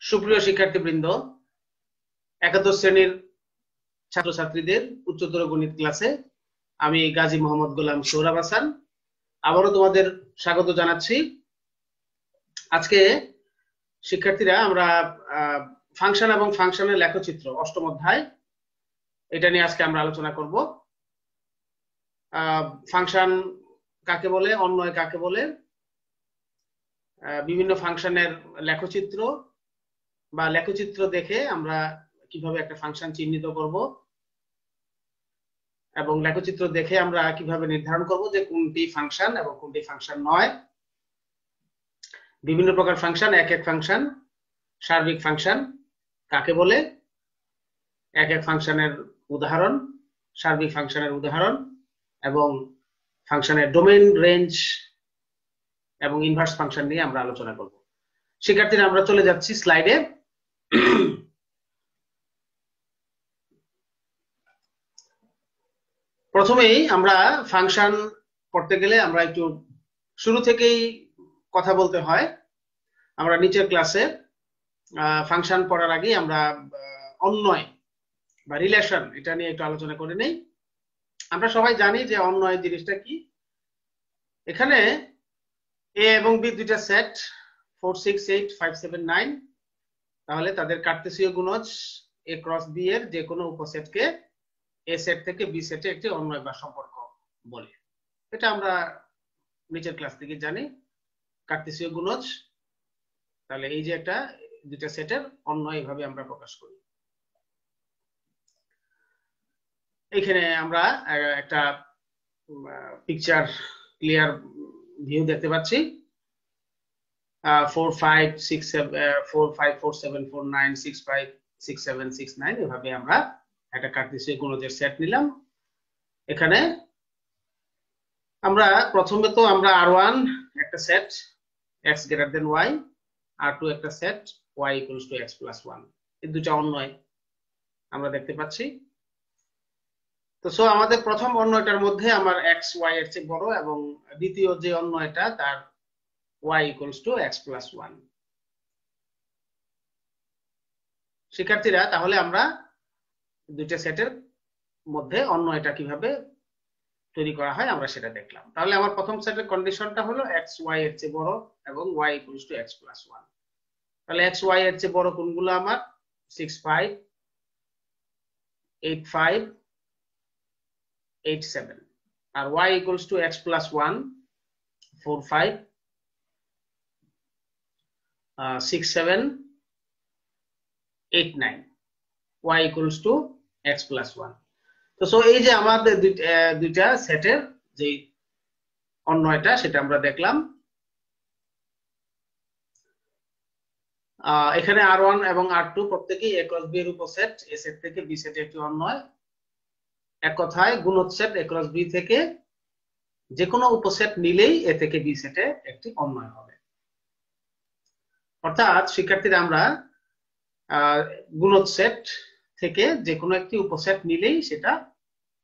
সুপ্রিয় শিক্ষার্থীবৃন্দ, একাদশ শ্রেণীর ছাত্রছাত্রীদের উচ্চতর গণিত ক্লাসে আমি গাজী মোহাম্মদ গোলাম সোহরাব হাসান আবারও তোমাদের স্বাগত জানাচ্ছি। আজকে শিক্ষার্থীরা আমরা ফাংশন এবং ফাংশনের লেখচিত্র অষ্টম অধ্যায় এটা নিয়ে আজকে আমরা আলোচনা করব। ফাংশন কাকে বলে, অন্বয় কাকে বলে, বিভিন্ন ফাংশনের লেখচিত্র বা লেখচিত্র দেখে আমরা কিভাবে একটা ফাংশন চিহ্নিত করব এবং লেখচিত্র দেখে আমরা কিভাবে নির্ধারণ করব যে কোনটি ফাংশন এবং কোনটি ফাংশন নয়। বিভিন্ন প্রকার ফাংশন, এক এক ফাংশন, সার্বিক ফাংশন কাকে বলে, এক এক ফাংশনের উদাহরণ, সার্বিক ফাংশনের উদাহরণ এবং ফাংশনের ডোমেইন, রেঞ্জ এবং ইনভার্স ফাংশন নিয়ে আমরা আলোচনা করব। শিক্ষার্থীরা আমরা চলে যাচ্ছি স্লাইডে। প্রথমেই আমরা ফাংশন পড়তে গেলে আমরা একটু শুরু থেকেই কথা বলতে হয়। আমরা নিচের ক্লাসে ফাংশন পড়ার আগে আমরা অন্বয় বা রিলেশন এটা নিয়ে একটু আলোচনা করে নেই। আমরা সবাই জানি যে অন্বয় জিনিসটা কি। এখানে এ এবং বি দুইটা সেট 4 6 8 5 7 9, তাহলে তাদের কার্তেশীয় গুণজ এ ক্রস বি এর যে কোনো উপসেটকে এ সেট থেকে বি সেটে একটি অন্বয় বা সম্পর্ক বলে। এটা আমরা নিচের ক্লাস থেকে জানি কার্তেশীয় গুণজ। তাহলে এই যে একটা দুইটা সেটের অন্বয় এইভাবে আমরা প্রকাশ করি। এখানে আমরা একটা পিকচার ক্লিয়ার ভিউ দেখতে পাচ্ছি। 4 5 6 7 4 5 4 7 4 9 6 5 6 7 6 9 এভাবে আমরা একটা কার্তেশীয় গুণজের সেট নিলাম। এখানে আমরা প্রথমে তো আমরা R1 একটা set x greater than y, R2 একটা set y equals to x plus 1, এই দুটো অন্বয় আমরা দেখতে পাচ্ছি। তো সো আমাদের প্রথম অন্বয়টার মধ্যে আমার x y এর চেয়ে বড় এবং দ্বিতীয় যে অন্বয়টা তার y equals to x plus 1। শিক্ষার্থীরা, তাহলে আমরা দুইটা সেটের মধ্যে অন্বয়টা কিভাবে তৈরি করা হয় আমরা সেটা দেখলাম। তাহলে আমার প্রথম সেটের কন্ডিশনটা হলো x y এর চেয়ে বড় এবং y equals to x plus 1। তাহলে x y এর চেয়ে বড় কোনগুলো আমার 6 5 8 5 8 7, আর y equals to x plus 1 4 5 6 7 8 9, y equals to x plus 1। তো সো এই যে আমাদের দুইটা সেটের যে অন্বয়টা সেটা আমরা দেখলাম। এখানে R1 এবং R2 প্রত্যেকেই a ক্রস b এর উপসেট, a সেট থেকে b সেটে একটি অন্বয়। এক কথায় গুণজ সেট a ক্রস b থেকে যে কোনো উপসেট নিলেই a থেকে b সেটে একটি অন্বয় হবে। অর্থাৎ শিক্ষার্থীরা আমরা গুণজ সেট থেকে যে কোনো একটি উপসেট নিলেই সেটা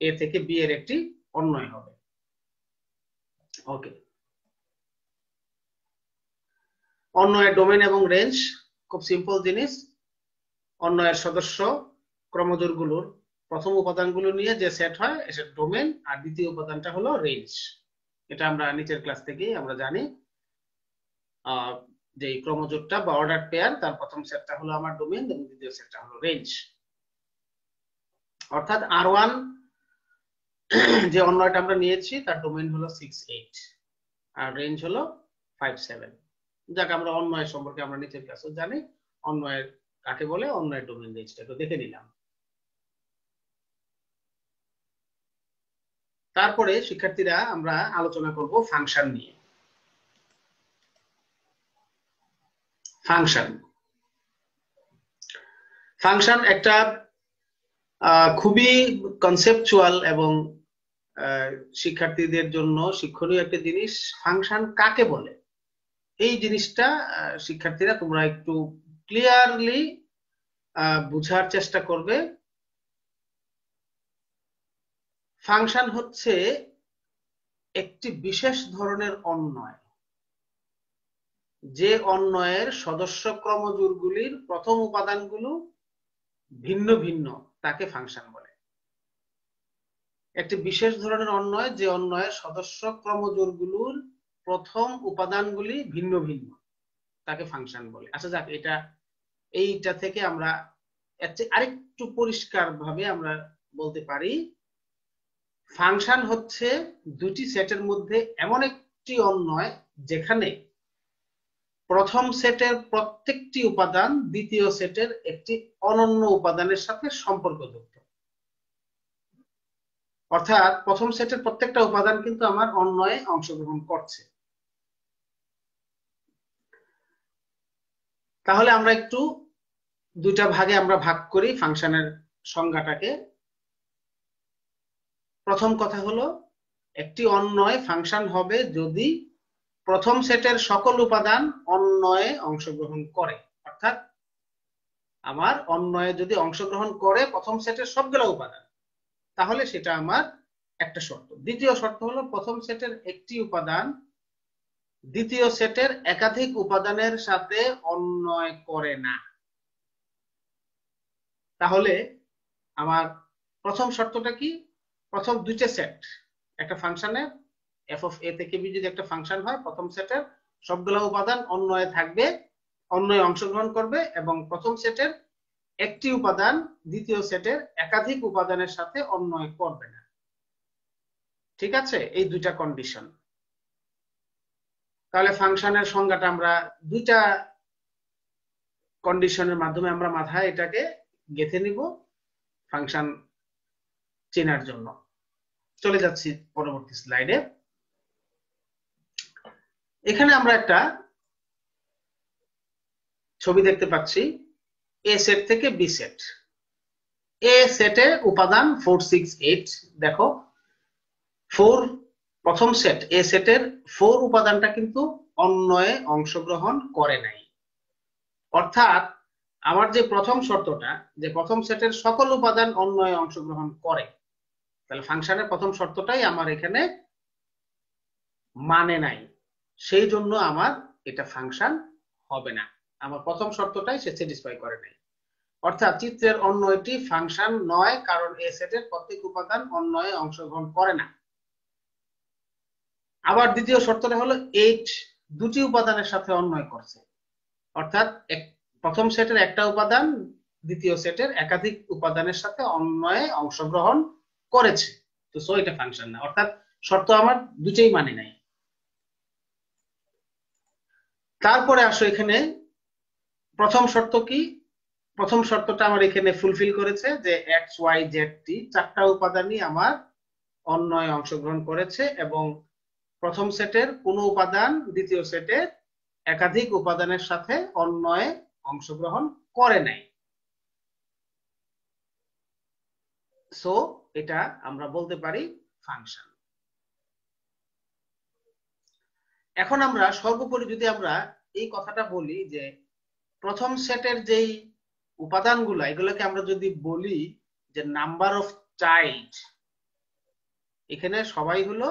a থেকে b এর একটি অন্বয় হবে। ওকে, অন্বয়ের ডোমেইন এবং রেঞ্জ খুব সিম্পল জিনিস। অন্বয়ের সদস্য ক্রমজোড়গুলোর প্রথম উপাদানগুলো নিয়ে যে সেট হয় এটা ডোমেইন, আর দ্বিতীয় উপাদানটা হলো রেঞ্জ। এটা আমরা নিচের ক্লাস থেকেই আমরা জানি। যে ক্রমজোড়টা বা অর্ডার পেয়ার তার প্রথম সেটটা হলো আমার ডোমেইন এবং দ্বিতীয় সেটটা হলো রেঞ্জ। অর্থাৎ R1 যে অন্বয়টা আমরা নিয়েছি তার ডোমেইন হলো 6 8 আর রেঞ্জ হলো 5 7। যাক, আমরা অন্বয় সম্পর্কে আমরা নিচের ক্লাসে জানি অন্বয়ের কাকে বলে, অন্বয়ের ডোমেইন রেঞ্জটা একটু দেখে নিলাম। তারপরে শিক্ষার্থীরা আমরা আলোচনা করব ফাংশন নিয়ে। ফাংশন একটা খুবই কনসেপচুয়াল এবং শিক্ষার্থীদের জন্য শিক্ষণীয় একটা জিনিস। ফাংশন কাকে বলে এই জিনিসটা শিক্ষার্থীরা তোমরা একটু ক্লিয়ারলি বুঝার চেষ্টা করবে। ফাংশন হচ্ছে একটি বিশেষ ধরনের অন্বয়। যে অন্বয়ের সদস্য ক্রমজোড়গুলির প্রথম উপাদানগুলো ভিন্ন ভিন্ন তাকে ফাংশন বলে। একটি বিশেষ ধরনের অন্বয় যে অন্বয়ের সদস্য ক্রমজোড়গুলোর প্রথম উপাদানগুলি ভিন্ন ভিন্ন তাকে ফাংশন বলে। আচ্ছা যাক, এইটা থেকে আমরা আরেকটু পরিষ্কার ভাবে আমরা বলতে পারি, ফাংশন হচ্ছে দুটি সেটের মধ্যে এমন একটি অন্বয় যেখানে প্রথম সেটের প্রত্যেকটি উপাদান দ্বিতীয় সেটের একটি অনন্য উপাদানের সাথে সম্পর্কযুক্ত। অর্থাৎ প্রথম সেটের প্রত্যেকটা উপাদান কিন্তু আমার অন্বয়ে অংশগ্রহণ করছে। তাহলে আমরা একটু দুইটা ভাগে আমরা ভাগ করি ফাংশনের সংজ্ঞাটাকে। প্রথম কথা হলো, একটি অন্বয় ফাংশন হবে যদি প্রথম সেটের সকল উপাদান অন্বয়ে অংশগ্রহণ করে। অর্থাৎ আমার অন্বয়ে যদি অংশগ্রহণ করে প্রথম সেটের সবগুলো উপাদান, তাহলে সেটা আমার একটা শর্ত। দ্বিতীয় শর্ত হলো, প্রথম সেটের একটি উপাদান দ্বিতীয় সেটের একাধিক উপাদানের সাথে অন্বয় করে না। তাহলে আমার প্রথম শর্তটা কি? প্রথম দুইটা সেট একটা ফাংশনে এফ অফ এ থেকে বি যদি একটা ফাংশন হয়, প্রথম সেটের সবগুলো উপাদান অন্বয়ে থাকবে, অন্বয়ে অংশগ্রহণ করবে, এবং প্রথম সেটের একটি উপাদান দ্বিতীয় সেটের একাধিক উপাদানের সাথে অন্বয় করবে না। ঠিক আছে, এই দুইটা কন্ডিশন। তাহলে ফাংশনের সংজ্ঞাটা আমরা দুইটা কন্ডিশনের মাধ্যমে আমরা মাথায় এটাকে গেঁথে নিব ফাংশন চেনার জন্য। চলে যাচ্ছি পরবর্তী স্লাইডে। এখানে আমরা একটা ছবি দেখতে পাচ্ছি, এ সেট থেকে বি সেট। এ সেটে উপাদান 4 6 8। দেখো 4, প্রথম সেট এ সেটের 4 উপাদানটা কিন্তু অন্বয়ে অংশগ্রহণ করে নাই। অর্থাৎ আমার যে প্রথম শর্তটা, যে প্রথম সেটের সকল উপাদান অন্বয়ে অংশগ্রহণ করে, তাহলে ফাংশনের প্রথম শর্তটাই আমার এখানে মানে নাই, সেই জন্য আমার এটা ফাংশন হবে না। আমার প্রথম শর্তটাই সে স্যাটিসফাই করে নাই। অর্থাৎ চিত্রের অন্বয়টি ফাংশন নয়, কারণ এ সেটের প্রত্যেক উপাদান অন্বয়ে অংশগ্রহণ করে না। আবার দ্বিতীয় শর্তটা হলো 8 দুটি উপাদানের সাথে অন্বয় করছে। অর্থাৎ প্রথম সেটের একটা উপাদান দ্বিতীয় সেটের একাধিক উপাদানের সাথে অন্বয়ে অংশগ্রহণ করেছে, তো সো এটা ফাংশন না। অর্থাৎ শর্ত আমার দুটোই মানে নাই। তারপরে আসো এখানে প্রথম শর্ত কি? প্রথম শর্তটা আমার এখানে ফুলফিল করেছে যে এক্স ওয়াই জেড টি চারটা উপাদানই আমার অন্বয়ে অংশগ্রহণ করেছে, এবং প্রথম সেটের কোনো উপাদান দ্বিতীয় সেটের একাধিক উপাদানের সাথে অন্বয়ে অংশগ্রহণ করে নাই। সো এটা আমরা বলতে পারি ফাংশন। এখন আমরা সর্বোপরি যদি আমরা এই কথাটা বলি যে প্রথম সেটের যেই উপাদানগুলো, এগুলোকে আমরা যদি বলি যে নাম্বার অফ চাইল্ড, এখানে সবাই হলো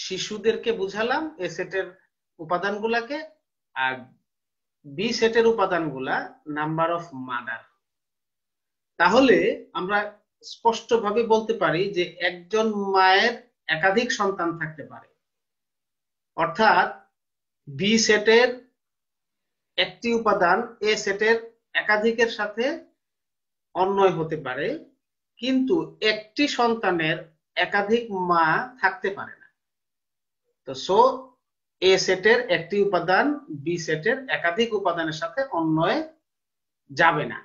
শিশুদেরকে বুঝালাম এ সেটের উপাদানগুলাকে, আর বি সেটের উপাদানগুলা নাম্বার অফ মাদার। তাহলে আমরা স্পষ্টভাবে বলতে পারি যে একজন মায়ের একাধিক সন্তান থাকতে পারে। অর্থাৎ বি সেটের একটি উপাদান এ সেটের একাধিকের সাথে অন্বয় হতে পারে, কিন্তু একটি সন্তানের একাধিক মা থাকতে পারে না। তো সো এ সেটের একটি উপাদান বি সেটের একাধিক উপাদানের সাথে অন্বয়ে যাবে না।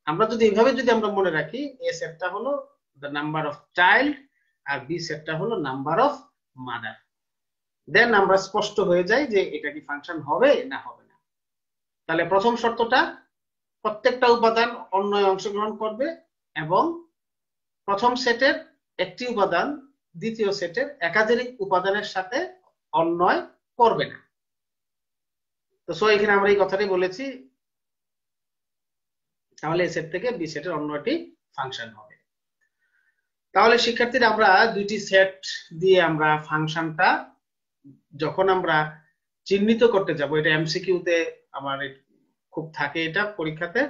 আমরা যদি এইভাবে যদি আমরা মনে রাখি, এ সেটটা হলো দ্য নাম্বার অফ চাইল্ড আর বি সেটটা হলো নাম্বার অফ মাদার, দেন আমরা স্পষ্ট হয়ে যায় যে এটা কি ফাংশন হবে না হবে না। তাহলে প্রথম শর্তটা প্রত্যেকটা উপাদান অন্বয়ে অংশগ্রহণ করবে, এবং প্রথম সেটের একটি উপাদান দ্বিতীয় সেটের একাধিক উপাদানের সাথে অন্বয় করবে না। তো সো এখানে আমরা এই কথাটাই বলেছি, তাহলে এ সেট থেকে বি সেটের অন্যটি ফাংশন হবে। তাহলে শিক্ষার্থীরা আমরা দুইটি সেট দিয়ে আমরা ফাংশনটা যখন আমরা চিহ্নিত করতে যাব, এটা এমসিকিউ তে আমার খুব থাকে এটা পরীক্ষাতে।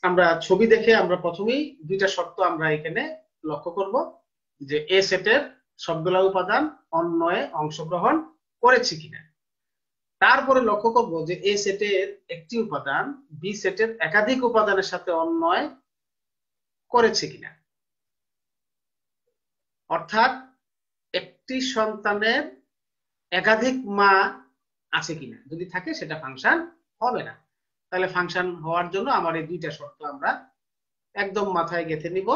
আমরা ছবি দেখে আমরা প্রথমেই দুইটা শর্ত আমরা এখানে লক্ষ্য করব, যে এ সেটের সবগুলা উপাদান অন্বয়ে অংশগ্রহণ করেছে কিনা। তারপরে লক্ষ্য করব যে এ সেটের একটি উপাদান বি সেটের একাধিক উপাদানের সাথে অন্বয় করেছে কিনা। অর্থাৎ একটি সন্তানের একাধিক মা আছে কিনা, যদি থাকে সেটা ফাংশন হবে না। তাহলে ফাংশন হওয়ার জন্য আমার এই দুইটা শর্ত আমরা একদম মাথায় গেঁথে নিব।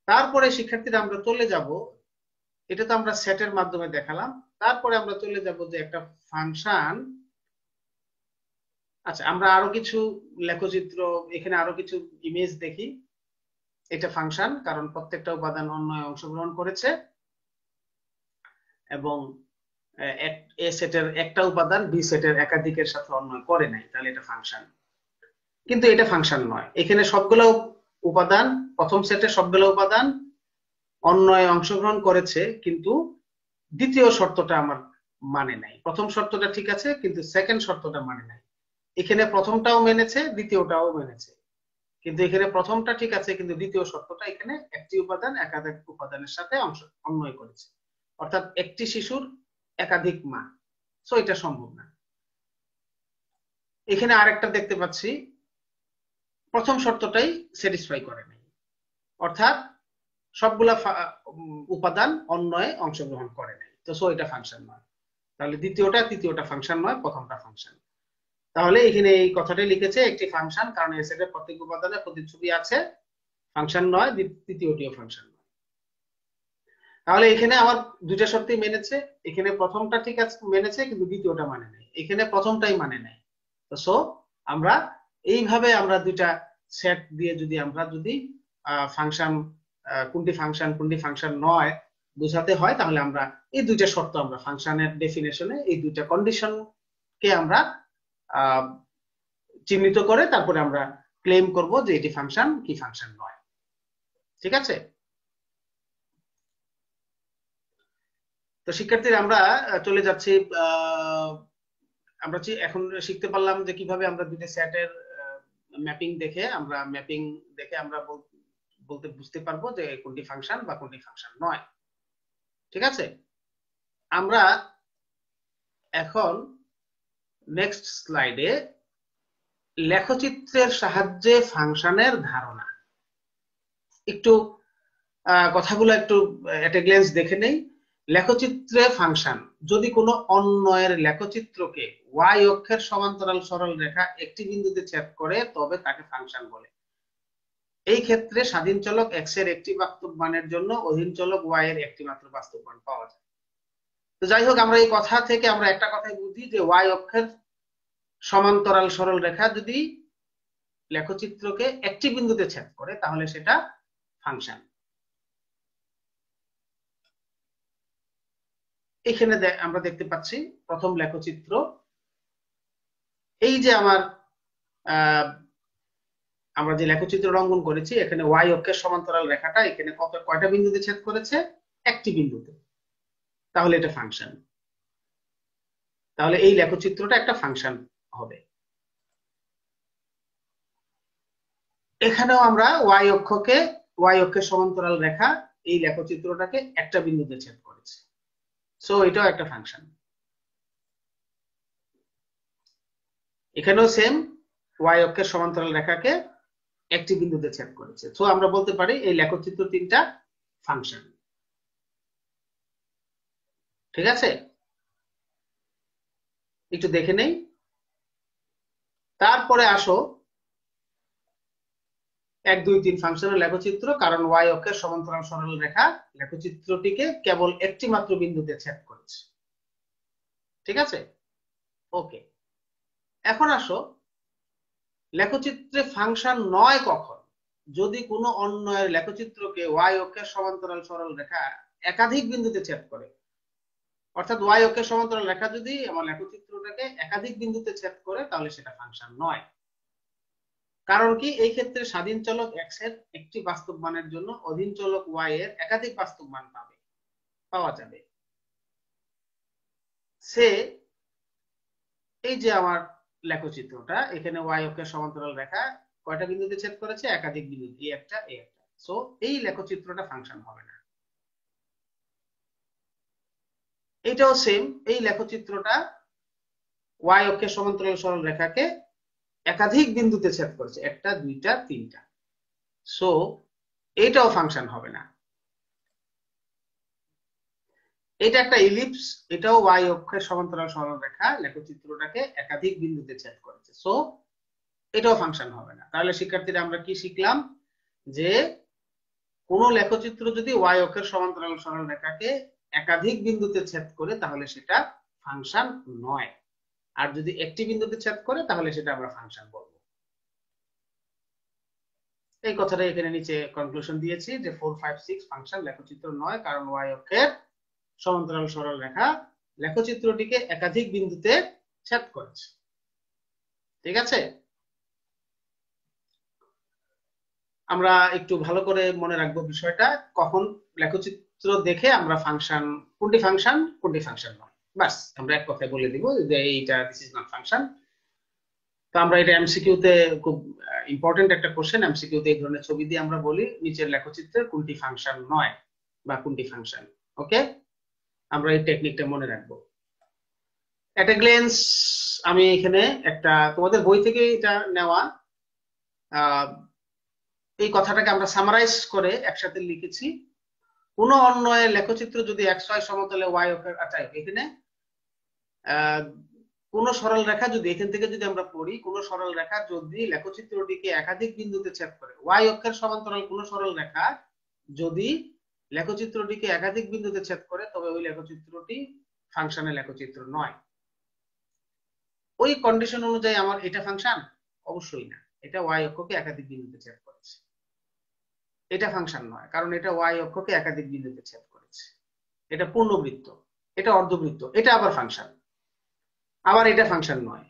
তারপরে শিক্ষার্থীরা আমরা চলে যাব, এটা তো আমরা সেটের মাধ্যমে দেখালাম, তারপরে আমরা চলে যাব যে একটা ফাংশন। আচ্ছা, আমরা আরো কিছু লেখচিত্র, এখানে আরো কিছু ইমেজ দেখি। এটা ফাংশন, কারণ প্রত্যেকটা উপাদান অন্বয়ে অংশগ্রহণ করেছে এবং এ সেটের একটা উপাদান বি সেটের একাধিকের সাথে অন্বয় করে নাই, তাহলে এটা ফাংশন। কিন্তু এটা ফাংশন নয়। এখানে সবগুলো উপাদান, প্রথম সেটের সবগুলো উপাদান অন্বয়ে অংশগ্রহণ করেছে, কিন্তু দ্বিতীয় শর্তটা আমার মানে নাই। প্রথম শর্তটা ঠিক আছে, কিন্তু সেকেন্ড শর্তটা মানে নাই। এখানে প্রথমটাও মেনেছে, দ্বিতীয়টাও মেনেছে, কিন্তু এখানে প্রথমটা ঠিক আছে, কিন্তু দ্বিতীয় শর্তটা এখানে একটি উপাদান একাধিক উপাদানের সাথে অন্বয় করেছে, অর্থাৎ একটি শিশুর একাধিক মা। সো এটা সম্ভব না। এখানে আরেকটা দেখতে পাচ্ছি, প্রথম শর্তটাই স্যাটিসফাই করে নাই, অর্থাৎ সবগুলা উপাদান অন্বয়ে অংশগ্রহণ করে নাই। তো সো এটা ফাংশন নয়। তাহলে তৃতীয়টা ফাংশন নয়, প্রথমটা ফাংশন। তাহলে এখানে এই কথাটাই লিখেছে, একটি ফাংশন কারণ এ সেটের প্রত্যেক উপাদানে প্রতিচ্ছবি আছে, ফাংশন নয়, তৃতীয়টিও ফাংশন নয়। তাহলে এখানে আমার দুইটা শর্তই মেনেছে। এখানে প্রথমটা ঠিক আছে, মেনেছে, কিন্তু দ্বিতীয়টা মানে নাই। এখানে প্রথমটাই মানে নাই। তো সো আমরা এইভাবে আমরা দুইটা সেট দিয়ে যদি ফাংশন কোনটি ফাংশন নয় বোঝাতে হয়, তাহলে আমরা এই দুইটা শর্ত আমরা ফাংশনের ডেফিনেশনে এই দুইটা কন্ডিশন কে আমরা চিহ্নিত করে তারপরে আমরা ক্লেম করব যে এটি ফাংশন কি ফাংশন নয়। ঠিক আছে? তো শিক্ষার্থীরা আমরা চলে যাচ্ছি, আমরা এখন শিখতে পারলাম যে কিভাবে আমরা দুইটা সেটের ম্যাপিং দেখে আমরা বুঝতে পারবো যে কোনটি ফাংশন বা কোনটি ফাংশন নয়। ঠিক আছে? আমরা এখন নেক্সট স্লাইডে লেখচিত্রের সাহায্যে ফাংশনের ধারণা, একটু কথাগুলো একটু একটা গ্ল্যান্স দেখে নেই। লেখচিত্রে ফাংশন, যদি কোনো অন্বয়ের লেখচিত্রকে ওয়াই অক্ষের সমান্তরাল সরল রেখা একটি বিন্দুতে ছেদ করে তবে তাকে ফাংশন বলে। এই ক্ষেত্রে স্বাধীন চলক এক্স এর একটি বাস্তব মানের জন্য অধীন চলক ওয়াই এর একটি মাত্র বাস্তব মান পাওয়া যায়। তো যাই হোক, আমরা এই কথা থেকে আমরা একটা কথাই বুঝি যে ওয়াই অক্ষের সমান্তরাল সরল রেখা যদি লেখচিত্রকে একটি বিন্দুতে ছেদ করে তাহলে সেটা ফাংশন। এখানে আমরা দেখতে পাচ্ছি প্রথম লেখচিত্র, এই যে আমরা যে লেখচিত্র অঙ্কন করেছি, এখানে ওয়াই অক্ষের সমান্তরাল রেখাটা এখানে কয়টা বিন্দুতে ছেদ করেছে? একটি বিন্দুতে। তাহলে এটা ফাংশন। তাহলে এই লেখচিত্রটা একটা ফাংশন হবে। এখানেও আমরা ওয়াই অক্ষের সমান্তরাল রেখা এই লেখচিত্রটাকে একটা বিন্দুতে ছেদ করেছে, সো এটাও একটা ফাংশন। এখানেও সেম, ওয়াই অক্ষের সমান্তরাল রেখাকে একটি বিন্দুতে ছেদ করেছে, সো আমরা বলতে পারি এই লেখচিত্র তিনটা ফাংশন। ঠিক আছে? একটু দেখে নেই। তারপরে আসো 1 2 3 ফাংশনের লেখচিত্র, কারণ ওয়াই অক্ষের সমান্তরাল সরল রেখা লেখচিত্রটিকে কেবল একটি মাত্র বিন্দুতে ছেদ করেছে। ঠিক আছে? ওকে, এখন আসো লেখচিত্রে ফাংশন নয় কখন? যদি কোনো অন্বয়ের লেখচিত্রকে ওয়াই অক্ষের সমান্তরাল সরল রেখা একাধিক বিন্দুতে ছেদ করে। অর্থাৎ ওয়াই অক্ষের সমান্তরাল রেখা যদি আমার লেখচিত্রটাকে একাধিক বিন্দুতে ছেদ করে তাহলে সেটা ফাংশন নয়। কারণ কি? এই ক্ষেত্রে স্বাধীন চলক এক্স এর একটি বাস্তব মানের জন্য অধীন চলক ওয়াই এর একাধিক বাস্তব মান পাওয়া যাবে। সে এই যে আমার লেখচিত্রটা, এখানে ওয়াই অক্ষের সমান্তরাল রেখা কয়টা বিন্দুতে ছেদ করেছে? একাধিক বিন্দু, এই একটা এই একটা। সো এই লেখচিত্রটা ফাংশন হবে না। এটাও সেম, এই লেখচিত্রটা ওয়াই অক্ষের সমান্তরাল সরল রেখাকে একাধিক বিন্দুতে ছেদ করেছে, একটা দুইটা তিনটা। সো এটাও ফাংশন হবে না। এটা একটা ইলিপস, এটাও ওয়াই অক্ষের সমান্তরাল সরল রেখা লেখচিত্রটাকে একাধিক বিন্দুতে ছেদ করেছে। সো এটাও ফাংশন হবে না। তাহলে শিক্ষার্থীরা আমরা কি শিখলাম? যে কোন লেখচিত্র যদি ওয়াই অক্ষের সমান্তরাল সরল রেখাকে একাধিক বিন্দুতে ছেদ করে তাহলে সেটা ফাংশন নয়, আর যদি একটি বিন্দুতে ছেদ করে তাহলে সেটা আমরা ফাংশন বলবো। এই কথাটা এখানে নিচে কনক্লুশন দিয়েছি যে 4, 5, 6 ফাংশন লেখচিত্র নয়, কারণ ওয়াই অক্ষের সমান্তরাল সরল রেখা লেখচিত্রটিকে একাধিক বিন্দুতে ছেদ করেছে। ঠিক আছে, আমরা একটু ভালো করে মনে রাখবো বিষয়টা, কখন লেখচিত্র দেখে আমরা ফাংশন, কোনটি ফাংশন কোনটি ফাংশন নয়, বাস আমরা এক কথায় বলে দিব যে এইটা দিস ইজ নট ফাংশন। তো আমরা এটা এমসিকিউ তে খুব ইম্পর্টেন্ট একটা কোশ্চেন, এমসিকিউ তে এই ধরনের ছবি দিয়ে আমরা বলি নিচের লেখচিত্রের কোনটি ফাংশন নয় বা কোনটি ফাংশন। ওকে, আমরা এই টেকনিকটা মনে রাখবো। এট এ গ্লেন্স আমি এখানে একটা তোমাদের বই থেকে এটা নেওয়া এই কথাটাকে আমরা সামারাইজ করে একসাথে লিখেছি। কোন অন্বয়ের লেখচিত্র যদি XY সমতলে ওয়াই অক্ষের, আচ্ছা এখানে কোন সরল রেখা যদি, এখান থেকে যদি আমরা পড়ি, কোন সরল রেখা যদি লেখচিত্রটিকে একাধিক বিন্দুতে ছেদ করে, ওয়াই অক্ষের সমান্তরাল কোন সরল রেখা যদি লেখচিত্রটিকে একাধিক বিন্দুতে ছেদ করে তবে ওই লেখচিত্রটি ফাংশনের লেখচিত্র নয়। ওই কন্ডিশন অনুযায়ী আমার এটা ফাংশন? অবশ্যই না, এটা ওয়াই অক্ষকে একাধিক বিন্দুতে ছেদ করেছে, এটা ফাংশন নয়, কারণ এটা ওয়াই অক্ষকে একাধিক বিন্দুতে ছেদ করেছে। এটা পূর্ণবৃত্ত, এটা অর্ধবৃত্ত, এটা আবার ফাংশন। আবার এটা ফাংশন নয়,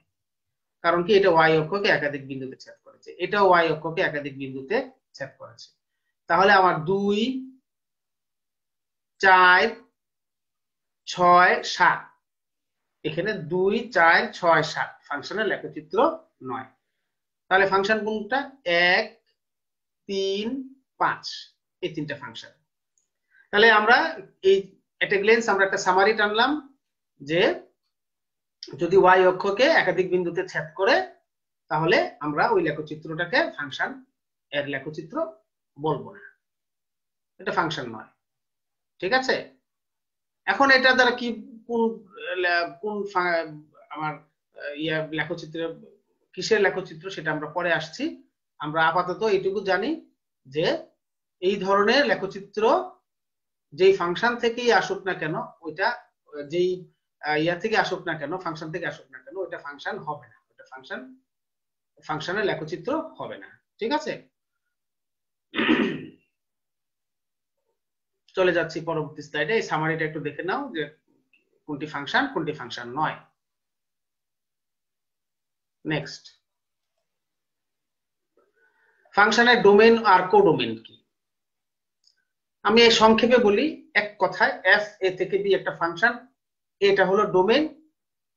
কারণ কি এটা ওয়াই অক্ষকে একাধিক বিন্দুতে ছেদ করেছে, এটাও ওয়াই অক্ষকে একাধিক বিন্দুতে ছেদ করেছে। তাহলে আমার 2, 4, 6, 7, এখানে 2, 4, 6, 7 ফাংশনের লেখচিত্র নয়। তাহলে ফাংশন কোনটা? 1, 3, 5, এই তিনটা ফাংশন। তাহলে আমরা এই এট এ গ্লেন্স আমরা একটা সামারি টানলাম যে যদি ওয়াই অক্ষকে একাধিক বিন্দুতে ছেদ করে তাহলে আমরা ওই লেখচিত্রটাকে ফাংশন এর লেখচিত্র বলবো না, এটা ফাংশন নয়। ঠিক আছে, এখন এটা দ্বারা কি কোন কোন আমার লেখচিত্রের কিসের লেখচিত্র সেটা আমরা পরে আসছি। আমরা আপাতত এইটুকু জানি যে এই ধরনের লেখচিত্র যেই ফাংশন থেকেই আসুক না কেন, ওইটা যেই ইয়া থেকে আসুক না কেন, ফাংশন থেকে আসুক না কেন, ওইটা ফাংশন হবে না, ওইটা ফাংশনের লেখচিত্র হবে না। ঠিক আছে, চলে যাচ্ছি পরবর্তী স্লাইডে। এই সামারিটা একটু দেখে নাও যে কোনটি ফাংশন কোনটি ফাংশন নয়। নেক্সট, ফাংশনের ডোমেইন আর কোডোমেইন কি? আমি এই সংক্ষেপে বলি এক কথায়, এফ এ থেকে বি একটা ফাংশন, এটা হলো ডোমেইন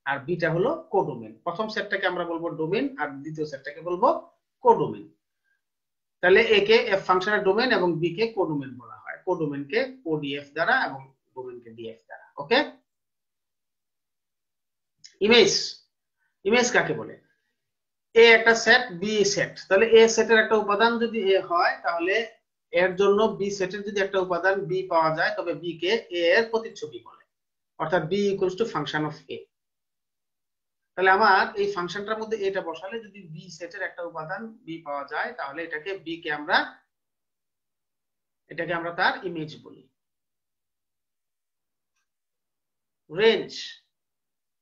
আর বিটা হলো কোডোমেইন। প্রথম সেটটাকে আমরা বলবো ডোমেইন আর দ্বিতীয় সেটটাকে বলবো কোডোমেইন। তাহলে এ কে এফ ফাংশনের ডোমেইন এবং বি কে কোডোমেইন বলা হয়, কোডোমেইনকে ওডিএফ দ্বারা এবং ডোমেইনকে ডিএফ দ্বারা। ওকে, ইমেজ, ইমেজ কাকে বলে? এ একটা সেট, বি সেট, তাহলে এ সেটের একটা উপাদান যদি এ হয় তাহলে এর জন্য বি সেটের যদি একটা উপাদান বি পাওয়া যায় তবে বি কে এ এর প্রতিচ্ছবি বলে, অর্থাৎ B equals to function of A. তাহলে আমার এই ফাংশনটার মধ্যে এটা বসালে যদি বি সেটের একটা উপাদান বি পাওয়া যায় তাহলে এটাকে বি কে আমরা তার ইমেজ বলি। রেঞ্জ,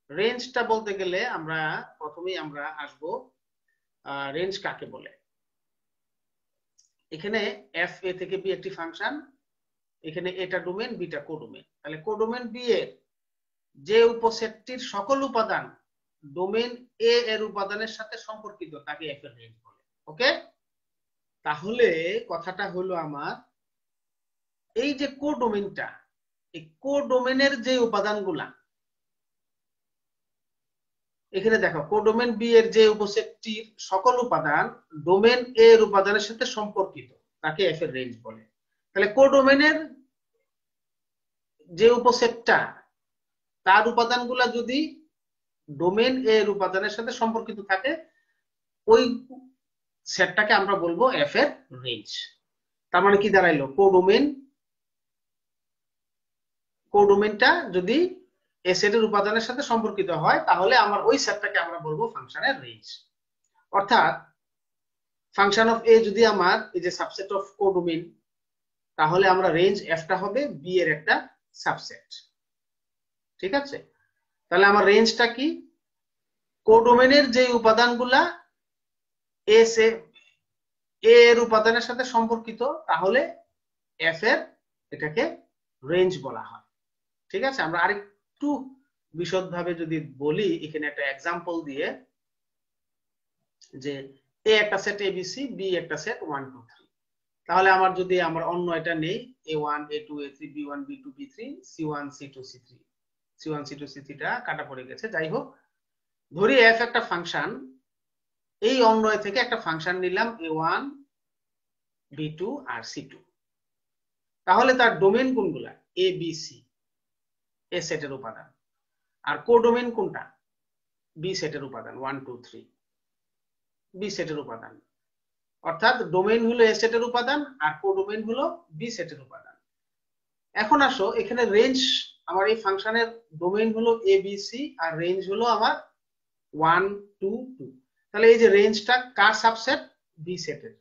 রেঞ্জটা বলতে গেলে আমরা প্রথমেই আমরা আসবো রেঞ্জ কাকে বলে। এখানে এফ এ থেকে বি একটি ফাংশন, এখানে এটা ডোমেইন বিটা কোডোমেইন, তাহলে কোডোমেইন বি এর যে উপসেটটির সকল উপাদান ডোমেইন এ এর উপাদানের সাথে সম্পর্কিত তাকে এফ এর রেঞ্জ বলে। ওকে, তাহলে কথাটা হলো আমার এই যে কোডোমেইনটা, এই কোডোমেইনের যে উপাদানগুলা এখানে দেখো কোডোমেন বি এর যে উপসেটটির সকল উপাদান ডোমেন এ এর উপাদানের সাথে সম্পর্কিত তাকে এফ এর রেঞ্জ বলে। তাহলে কোডোমেনের যে উপসেটটা তার উপাদানগুলা যদি ডোমেন এ এর উপাদানের সাথে সম্পর্কিত থাকে ওই সেটটাকে আমরা বলবো এফ এর রেঞ্জ। তার মানে কি দাঁড়াইলো, কোডোমেনটা যদি এ সেটের উপাদানের সাথে সম্পর্কিত হয় তাহলে আমার ওই সেটটাকে আমরা বলবো ফাংশনের রেঞ্জ। অর্থাৎ ফাংশন অফ এ যদি আমার এই যে সাবসেট অফ কোডোমেন, তাহলে আমরা রেঞ্জ এফটা হবে বি এর একটা সাবসেট। ঠিক আছে, তাহলে আমার রেঞ্জটা কি, কোডোমেনের যে উপাদানগুলা এ এর উপাদানের সাথে সম্পর্কিত তাহলে এফ এর এটাকে রেঞ্জ বলা হয়। ঠিক আছে, আমরা আরেকটু বিশদভাবে যদি বলি এখানে একটা এক্সাম্পল দিয়ে, যে এ একটা সেট এবিসি, বি একটা সেট 1 2 3, তাহলে আমার যদি আমার অন্য এটা নেই a1 a2 a3 b1 b2 b3 c1 c2 c3, c1 c2 c3 টা কাটা পড়ে গেছে, যাই হোক ধরি এফ একটা ফাংশন, এই অন্বয় থেকে একটা ফাংশন নিলাম a1 b2 আর c2, তাহলে তার ডোমেন কোনগুলা, এ বি সি এ সেটের উপাদান, আর কোডোমেন কোনটা, বি সেটের উপাদান 1 2 3 বি সেটের উপাদান। অর্থাৎ ডোমেন হলো এ সেটের উপাদান আর কোডোমেন হলো বি সেটের উপাদান। এখন আসো এখানে রেঞ্জ, আমার এই ফাংশনের ডোমেন হলো A B C R range হলো আমার 1 2 2, তাহলে এই যে রেঞ্জটা কার সাবসেট, বি সেটের,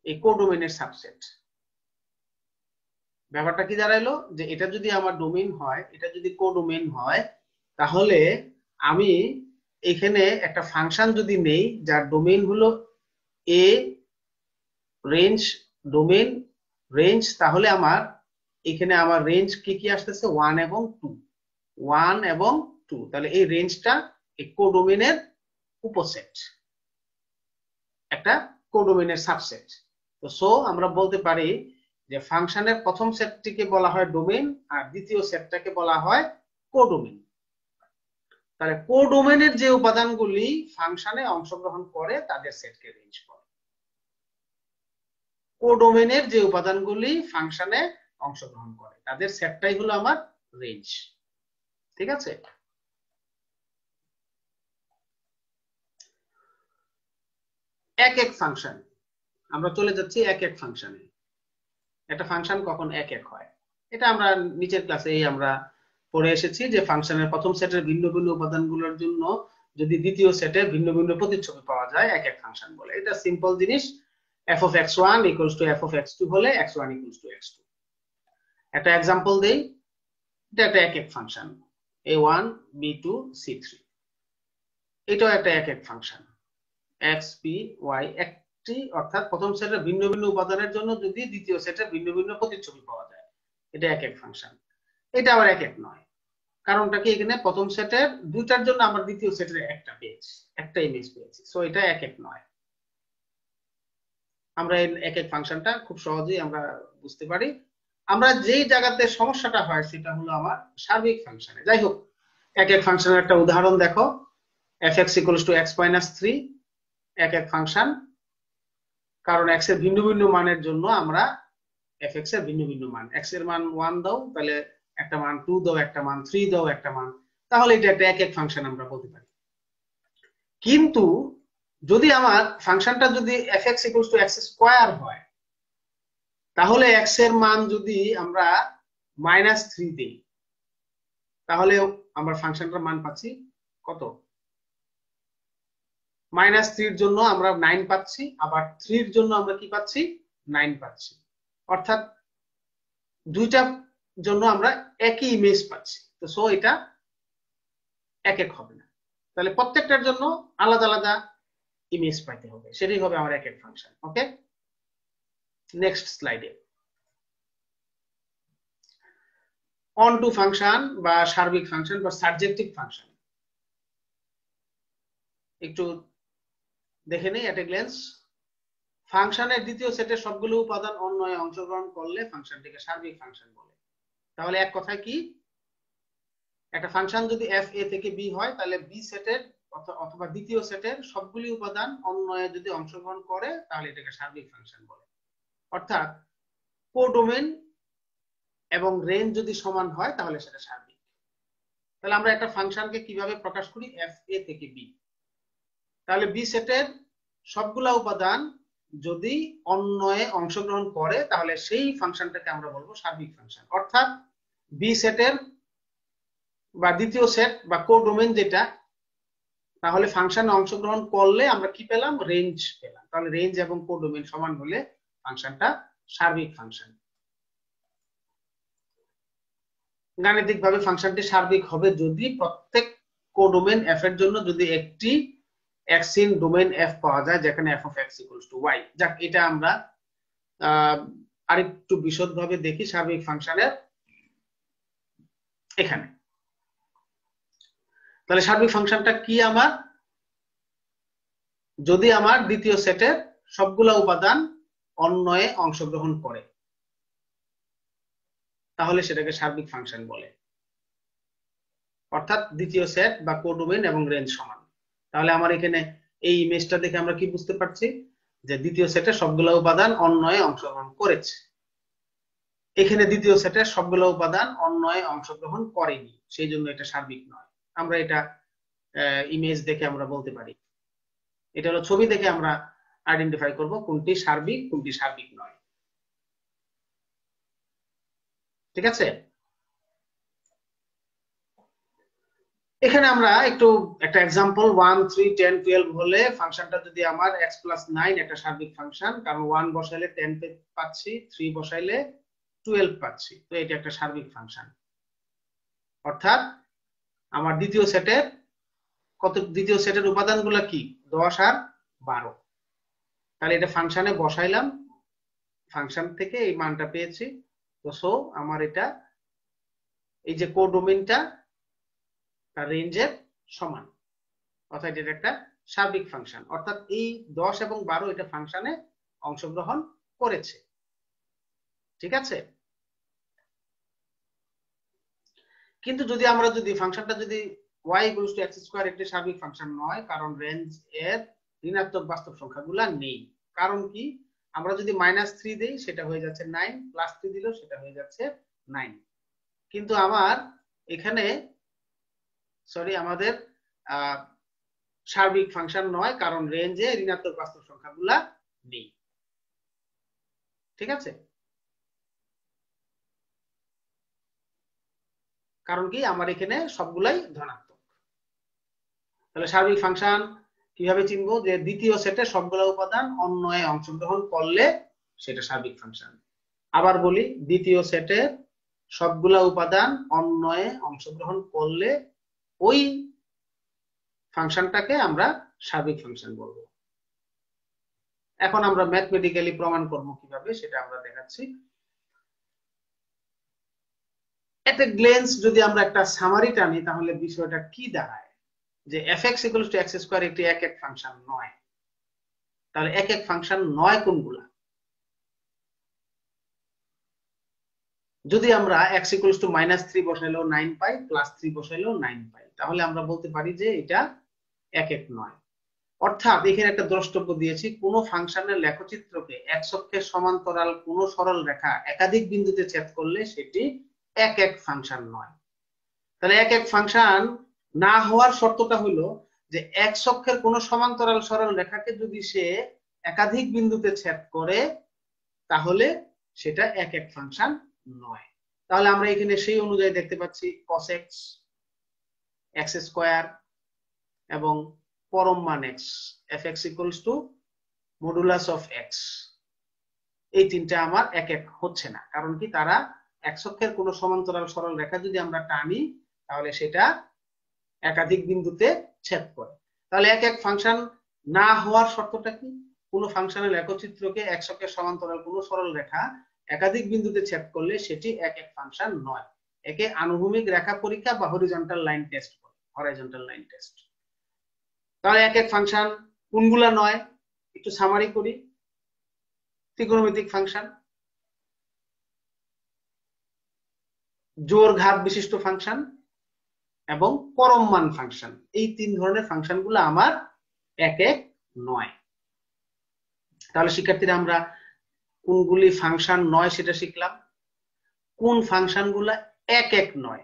এই কোডোমেনের সাবসেট। ব্যাপারটা কি দাঁড়াইলো, যে এটা যদি আমার ডোমেন হয়, এটা যদি কোডোমেন হয়, তাহলে আমি এখানে একটা ফাংশন যদি নেই যার ডোমেন হলো এ রেঞ্জ ডোমেন রেঞ্জ, তাহলে আমার এখানে আমার রেঞ্জ কি কি আসতেছে 1 এবং 2, 1 এবং 2, তাহলে এই রেঞ্জটা এই কোডোমেনের উপসেট, একটা কোডোমেনের সাবসেট। তো সো আমরা বলতে পারি যে ফাংশনের প্রথম সেটটিকে বলা হয় ডোমেন আর দ্বিতীয় সেটটাকে বলা হয় কোডোমেন। তাহলে কোডোমেনের যে উপাদানগুলি ফাংশনে অংশগ্রহণ করে তাদের সেটকে রেঞ্জ বলে। কোডোমেনের যে উপাদানগুলি ফাংশনে অংশগ্রহণ করে তাদের সেটটাই হলো আমার রেঞ্জ। ঠিক আছে, এক এক ফাংশন, আমরা চলে যাচ্ছি এক এক ফাংশনে। একটা ফাংশন কখন এক এক হয়, এটা আমরা নিচের ক্লাসেই আমরা পড়ে এসেছি যে ফাংশনের প্রথম সেটের ভিন্ন ভিন্ন উপাদানগুলোর জন্য যদি দ্বিতীয় সেটে ভিন্ন ভিন্ন প্রতিচ্ছবি পাওয়া যায় এক এক ফাংশন বলে। এটা সিম্পল জিনিস, f of x1 equals to f of x2 হলে x1 equals to x2। একটা एग्जांपल দেই, এটা একটা এক এক ফাংশন a1 b2 c3, এটাও একটা এক এক ফাংশন x p y, একটি অর্থাৎ প্রথম সেটের ভিন্ন ভিন্ন উপাদানের জন্য যদি দ্বিতীয় সেটের ভিন্ন ভিন্ন প্রতিচ্ছবি পাওয়া যায়, এটা এক এক ফাংশন। এটা আবার এক এক নয়, কারণটা কি, এখানে প্রথম সেটের দুইটার জন্য আমরা দ্বিতীয় সেটের একটা পেয়েছি, একটা ইমেজ পেয়েছি, সো এটা এক এক নয়। আমরা এই এক এক ফাংশনটা খুব সহজেই আমরা বুঝতে পারি। আমরা যেই জায়গাতে সমস্যাটা হয় সেটা হলো আমার সার্বিক ফাংশনে। যাই হোক, এক এক ফাংশনের একটা উদাহরণ দেখো, fx equals to x minus 3, এক এক ফাংশন, কারণ x এর ভিন্ন ভিন্ন মানের জন্য আমরা fx এর ভিন্ন ভিন্ন মান, x এর মান 1 দাও তাহলে একটা মান, 2 দাও একটা মান, 3 দাও একটা মান, তাহলে এটা একটা এক এক ফাংশন আমরা বলতে পারি। কিন্তু যদি আমার ফাংশনটা যদি fx equals to x square হয়, তাহলে x এর মান যদি আমরা -3 দেই, তাহলে আমরা ফাংশনটার মান পাচ্ছি কত, -3 এর জন্য আমরা 9 পাচ্ছি, আবার 3 এর জন্য আমরা কি পাচ্ছি, 9 পাচ্ছি। অর্থাৎ দুইটার জন্য আমরা একই ইমেজ পাচ্ছি, তো সো এটা এক এক হবে না, তাহলে প্রত্যেকটার জন্য আলাদা আলাদা ইমেজ পাইতে হবে, সেটাই হবে আমার এক এক ফাংশন। ওকে, নেক্সট স্লাইডে অন টু ফাংশন বা সার্বিক ফাংশন বা সাবজেক্টিভ ফাংশন একটু দেখে নেই এট এ গ্ল্যান্স। ফাংশনের দ্বিতীয় সেটের সবগুলো উপাদান অন্বয়ে অংশগ্রহণ করলে ফাংশনটিকে সার্বিক ফাংশন বলে। তাহলে এক কথায় কি, একটা ফাংশন যদি এফ এ থেকে বি হয় তাহলে বি সেটের অথবা দ্বিতীয় সেটের সবগুলি উপাদান অন্বয়ে যদি অংশগ্রহণ করে তাহলে এটাকে সার্বিক ফাংশন বলে। অর্থাৎ কোডোমেন এবং রেঞ্জ যদি সমান হয় তাহলে সেটা সার্বিক। তাহলে আমরা একটা ফাংশনকে কিভাবে প্রকাশ করি? এফ এ থেকে বি। তাহলে বি সেটের সবগুলা উপাদান যদি অন্বয়ে অংশগ্রহণ করে তাহলে সেই ফাংশনটাকে আমরা বলবো সার্বিক ফাংশন। অর্থাৎ বি সেটের বা দ্বিতীয় সেট বা কোডোমেন যেটা, তাহলে ফাংশনে অংশগ্রহণ করলে আমরা কি পেলাম? রেঞ্জ পেলাম। তাহলে রেঞ্জ এবং কোডোমেন সমান হলে ফাংশনটা সার্বিক ফাংশন। গাণিতিকভাবে ফাংশনটি সার্বিক হবে যদি প্রত্যেক কোডোমেন এফ এর জন্য যদি একটি এক্স ইন ডোমেন এফ পাওয়া যায় যেখানে F of X equals to Y. যাক, এটা আমরা আরেকটু বিশদভাবে দেখি সার্বিক ফাংশনের এখানে। তাহলে সার্বিক ফাংশনটা কি আমার? যদি আমার দ্বিতীয় সেটের সবগুলা উপাদান অন্বয়ে অংশগ্রহণ করে তাহলে সেটাকে সার্বিক ফাংশন বলে। অর্থাৎ দ্বিতীয় সেট বা কোডোমেন এবং রেঞ্জ সমান। তাহলে আমার এখানে এই ইমেজটা দেখে আমরা কি বুঝতে পারছি? যে দ্বিতীয় সেটের সবগুলা উপাদান অন্বয়ে অংশগ্রহণ করেছে। এখানে দ্বিতীয় সেটের সবগুলো উপাদান অন্বয়ে অংশগ্রহণ করেনি, সেই জন্য এটা সার্বিক নয়। আমরা এটা ইমেজ দেখে আমরা বলতে পারি। এটা হলো ছবি দেখে আমরা আইডেন্টিফাই করব কোনটি সার্বিক কোনটি সার্বিক নয়। ঠিক আছে? এখানে আমরা একটু একটা एग्जांपल 1 3 10 12 হলে ফাংশনটা যদি আমার x + 9 একটা সার্বিক ফাংশন, কারণ 1 বসাইলে 10 পাচ্ছি, 3 বসাইলে 12 পাচ্ছি, তো এটা একটা সার্বিক ফাংশন। অর্থাৎ আমার দ্বিতীয় সেটের উপাদানগুলো কি? 10 আর 12। তাহলে এটা ফাংশনে বসাইলাম, ফাংশন থেকে এই মানটা পেয়েছি। তো সো আমার এটা এই যে কোডোমেনটা তার রেঞ্জের সমান, অর্থাৎ এটা একটা সার্বিক ফাংশন। অর্থাৎ এই 10 এবং 12 এটা ফাংশনে অংশগ্রহণ করেছে। ঠিক আছে? কিন্তু যদি আমরা ফাংশনটা যদি y = x² একটি সার্বিক ফাংশন নয়, কারণ রেঞ্জ এর ঋণাত্মক বাস্তব সংখ্যাগুলো নেই। কারণ কি? আমরা যদি -3 দেই সেটা হয়ে যাচ্ছে 9, +3 দিলেও সেটা হয়ে যাচ্ছে 9। কিন্তু আমার এখানে আমাদের সার্বিক ফাংশন নয়, কারণ রেঞ্জে ঋণাত্মক বাস্তব সংখ্যাগুলো নেই। ঠিক আছে? কারণ কি? আমার এখানে সবগুলাই ধনাত্মক। তাহলে সার্বিক ফাংশন কিভাবে চিনবো? যে দ্বিতীয় সেটে সবগুলো উপাদান অন্বয়ে অংশগ্রহণ করলে সেটা সার্বিক ফাংশন। আবার বলি, দ্বিতীয় সেটে সবগুলা উপাদান অন্বয়ে অংশগ্রহণ করলে ওই ফাংশনটাকে আমরা সার্বিক ফাংশন বলবো। এখন আমরা ম্যাথমেটিক্যালি প্রমাণ করব কিভাবে সেটা আমরা দেখাচ্ছি। এট এ গ্ল্যান্স যদি আমরা একটা সামারি টানি তাহলে বিষয়টা কি দাঁড়ায়? যে fx = x² একটি একক ফাংশন নয়। তাহলে একক ফাংশন নয় কোনগুলা? যদি আমরা x = -3 বসাইলেও 9 পাই, +3 বসাইলেও 9 পাই, তাহলে আমরা বলতে পারি যে এটা একক নয়। অর্থাৎ এখানে একটা দ্রষ্টব্য দিয়েছি, কোন ফাংশনের লেখচিত্রকে x অক্ষের সমান্তরাল কোন সরল রেখা একাধিক বিন্দুতে ছেদ করলে সেটি একক ফাংশন নয়। তাহলে একক ফাংশন না হওয়ার শর্তটা হলো যে x অক্ষের কোন সমান্তরাল সরল রেখাকে যদি সে একাধিক বিন্দুতে ছেদ করে তাহলে সেটা একক ফাংশন নয়। তাহলে আমরা এখানে সেই অনুযায়ী দেখতে পাচ্ছি cos x, x² এবং পরম মান x, fx = modulus of x। এই তিনটা আমার একক হচ্ছে না। কারণ কি? তারা x অক্ষের কোন সমান্তরাল সরল রেখা যদি আমরা টানি তাহলে সেটা একাধিক বিন্দুতে ছেদ করে। তাহলে একক ফাংশন না হওয়ার শর্তটা কি? কোন ফাংশনের লেখচিত্রকে x অক্ষের সমান্তরাল কোন সরল রেখা একাধিক বিন্দুতে ছেদ করলে সেটি একক ফাংশন নয়। একে আনুভূমিক রেখা পরীক্ষা বা হরিজন্টাল লাইন টেস্ট বলে, হরাইজন্টাল লাইন টেস্ট। তাহলে একক ফাংশন কোনগুলা নয় একটু সামারি করি। ত্রিকোণমিতিক ফাংশন, জোড় ঘাত বিশিষ্ট ফাংশন এবং পরম মান ফাংশন, এই তিন ধরনের ফাংশনগুলো আমার এক এক নয়। তাহলে শিক্ষার্থীরা আমরা কোনগুলি ফাংশন নয় সেটা শিখলাম, কোন ফাংশনগুলো এক এক নয়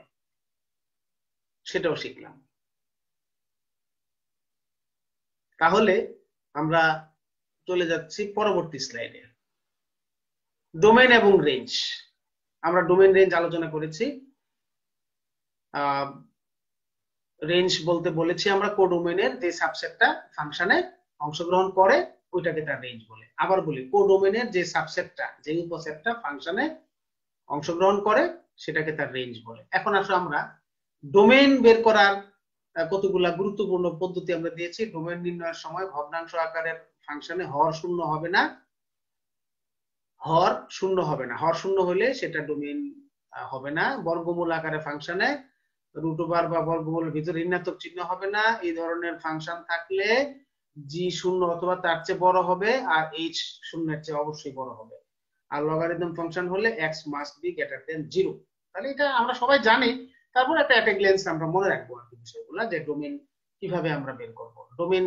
সেটাও শিখলাম। তাহলে আমরা চলে যাচ্ছি পরবর্তী স্লাইডে, ডোমেইন এবং রেঞ্জ। আমরা ডোমেইন রেঞ্জ আলোচনা করেছি। রেঞ্জ বলতে বলেছি আমরা কোডোমেইনের যে সাবসেটটা ফাংশনে অংশগ্রহণ করে ওইটাকে তার রেঞ্জ বলে। আবার বলি, কোডোমেইনের যে সাবসেটটা, যে উপসেটটা ফাংশনে অংশগ্রহণ করে সেটাকে তার রেঞ্জ বলে। এখন আসো আমরা ডোমেইন বের করার কতগুলা গুরুত্বপূর্ণ পদ্ধতি আমরা দিয়েছি। ডোমেইন নির্ণয়ের সময় ভগ্নাংশ আকারের ফাংশনে হর শূন্য হবে না, হর শূন্য হবে না। হর শূন্য হলে সেটা ডোমেইন হবে না। বর্গমূল আকারে ফাংশনে রুট ওভার বা বর্গমূলের ভিতরে ঋণাত্মক চিহ্ন হবে না। এই ধরনের ফাংশন থাকলে জি শূন্য অথবা তার চেয়ে বড় হবে আর এইচ শূন্যের চেয়ে অবশ্যই বড় হবে। আর লগারিদম ফাংশন হলে x must be greater than 0। তাহলে এটা আমরা সবাই জানি, তারপর একটা অ্যাট এ গ্ল্যান্স আমরা মনে রাখবো আর কি বিষয়গুলো, যে ডোমেইন কিভাবে আমরা বের করব। ডোমেইন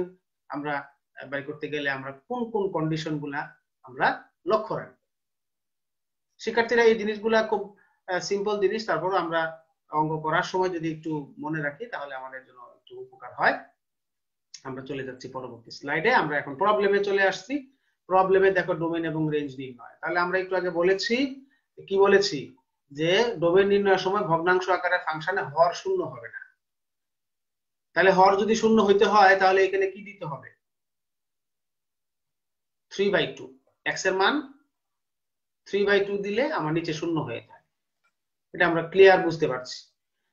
আমরা বের করতে গেলে আমরা কোন কোন কন্ডিশনগুলা আমরা লক্ষ্য রাখবো। শিক্ষার্থীরা এই জিনিসগুলা খুব সিম্পল জিনিস, তারপর আমরা অঙ্ক করার সময় যদি একটু মনে রাখি তাহলে আমাদের জন্য একটু উপকার হয়। আমরা চলে যাচ্ছি পরবর্তী স্লাইডে। আমরা এখন প্রবলেমে চলে আসছি। প্রবলেমে দেখো ডোমেইন এবং রেঞ্জ নির্ণয়। তাহলে আমরা একটু আগে বলেছি, কি বলেছি, যে ডোমেইন নির্ণয়ের সময় ভগ্নাংশ আকারের ফাংশনে হর শূন্য হবে না। তাহলে হর যদি শূন্য হইতে হয় তাহলে এখানে কি দিতে হবে? 3/2। এক্স এর মান 3/2 দিলে আমার নিচে শূন্য হয়ে যায়। এটা আমরা ক্লিয়ার বুঝতে পারছি।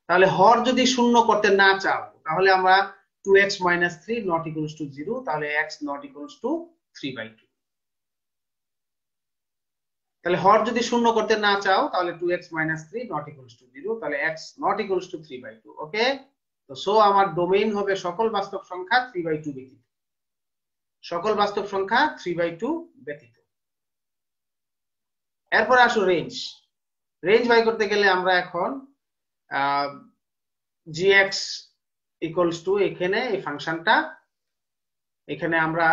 তাহলে হর যদি শূন্য করতে না চাও তাহলে আমরা 2x - 3 not equals to 0, তাহলে x not equals to 3/2। তাহলে হর যদি শূন্য করতে না চাও তাহলে 2x - 3 not equals to 0, তাহলে x not equals to 3/2। ওকে, তো সো আমার ডোমেইন হবে সকল বাস্তব সংখ্যা 3/2 ব্যতীত। সকল বাস্তব সংখ্যা 3/2 ব্যতীত। এরপর আসো রেঞ্জ। রেঞ্জ বাই করতে গেলে আমরা এখন gx equals to এখানে এই ফাংশনটা, এখানে আমরা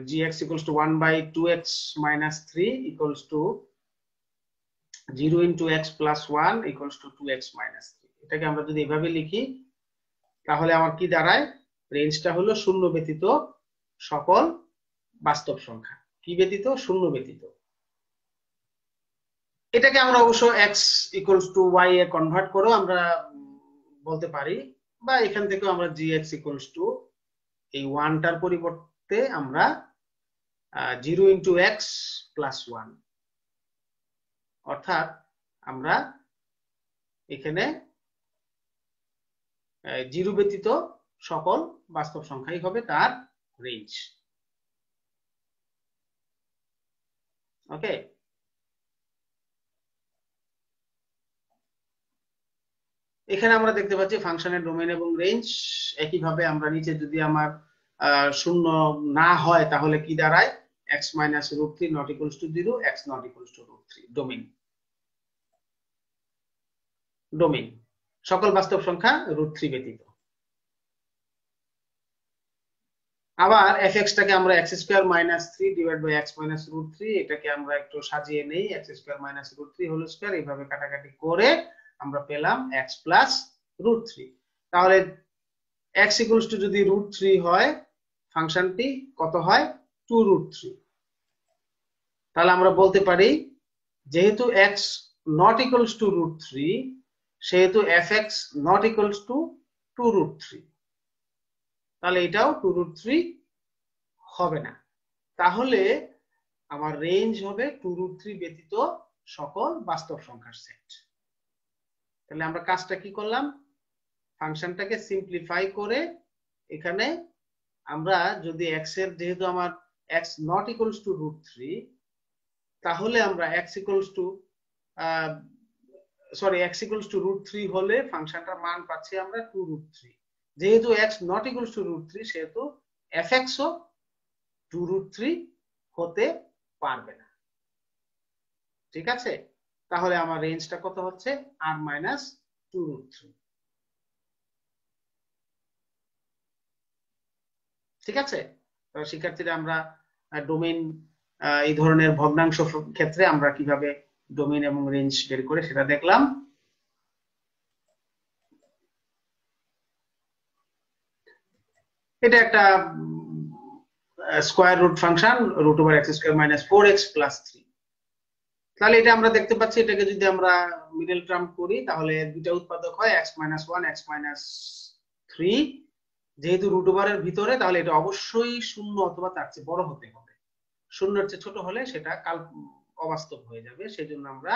gx equals to 1/2x - 3 equals to 0 into x plus 1 equals to 2x - 3। এটাকে আমরা যদি এভাবে লিখি তাহলে আমার কি দাঁড়ায়? রেঞ্জটা হলো শূন্য ব্যতীত সকল বাস্তব সংখ্যা। কি ব্যতীত? শূন্য ব্যতীত। এটাকে আমরা অবশ্য x equals to y A convert করে আমরা বলতে পারি, বা এখান থেকেও আমরা gx equals to এই 1টার পরিবর্তে আমরা 0 into x plus 1, অর্থাৎ আমরা এখানে 0 ব্যতীত সকল বাস্তব সংখ্যাই হবে তার রেঞ্জ। ওকে, এখানে আমরা দেখতে পাচ্ছি ফাংশনের ডোমেইন এবং রেঞ্জ। একইভাবে আমরা নিচে যদি আমার শূন্য না হয় তাহলে কি দাঁড়ায়? x - √3 not equals to 0, x not equals to √3। Domain, domain সকল বাস্তব সংখ্যা √3 ব্যতীত। আবার fx টাকে আমরা x² - 3 ডিভাইড বাই x - √3, এটাকে আমরা একটু সাজিয়ে নেই, x² - √3 হোল স্কয়ার, এইভাবে কাটাকাটি করে আমরা পেলাম x প্লাস √3। তাহলে x ইকুয়ালস টু যদি √3 হয় ফাংশনটি কত হয়? 2√3। তাহলে আমরা বলতে পারি যেহেতু x নট ইকুয়ালস টু √3 সেহেতু fx নট ইকুয়ালস টু 2√3। তাহলে এটাও 2√3 হবে না। তাহলে আমার রেঞ্জ হবে 2√3 ব্যতীত সকল বাস্তব সংখ্যার সেট। তাহলে আমরা কাজটা কি করলাম? ফাংশনটাকে সিম্পলিফাই করে এখানে আমরা যদি x এর, যেহেতু আমার x নট ইকুয়ালস টু √3, তাহলে আমরা x equals to x equals to √3 হলে ফাংশনটার মান পাচ্ছি আমরা 2√3। যেহেতু x নট ইকুয়ালস টু √3 সেহেতু fx ও 2√3 হতে পারবে না। ঠিক আছে, তাহলে আমার রেঞ্জটা কত হচ্ছে? r - 2√3। ঠিক আছে? তো শিক্ষার্থীরা আমরা ডোমেইন এই ধরনের ভগ্নাংশ ক্ষেত্রে আমরা কিভাবে ডোমেইন এবং রেঞ্জ বের করে সেটা দেখলাম। এটা একটা square root function, root over X square minus 4x plus 3। তাহলে এটা আমরা দেখতে পাচ্ছি, এটাকে যদি আমরা মিডল টার্ম করি তাহলে দুইটা উৎপাদক হয় x মাইনাস 1 x মাইনাস 3। যেহেতু রুট ওভারের ভিতরে, তাহলে এটা অবশ্যই শূন্য অথবা তার চেয়ে বড় হতে হবে। শূন্যের চেয়ে ছোট হলে সেটা অবাস্তব হয়ে যাবে। সেজন্য আমরা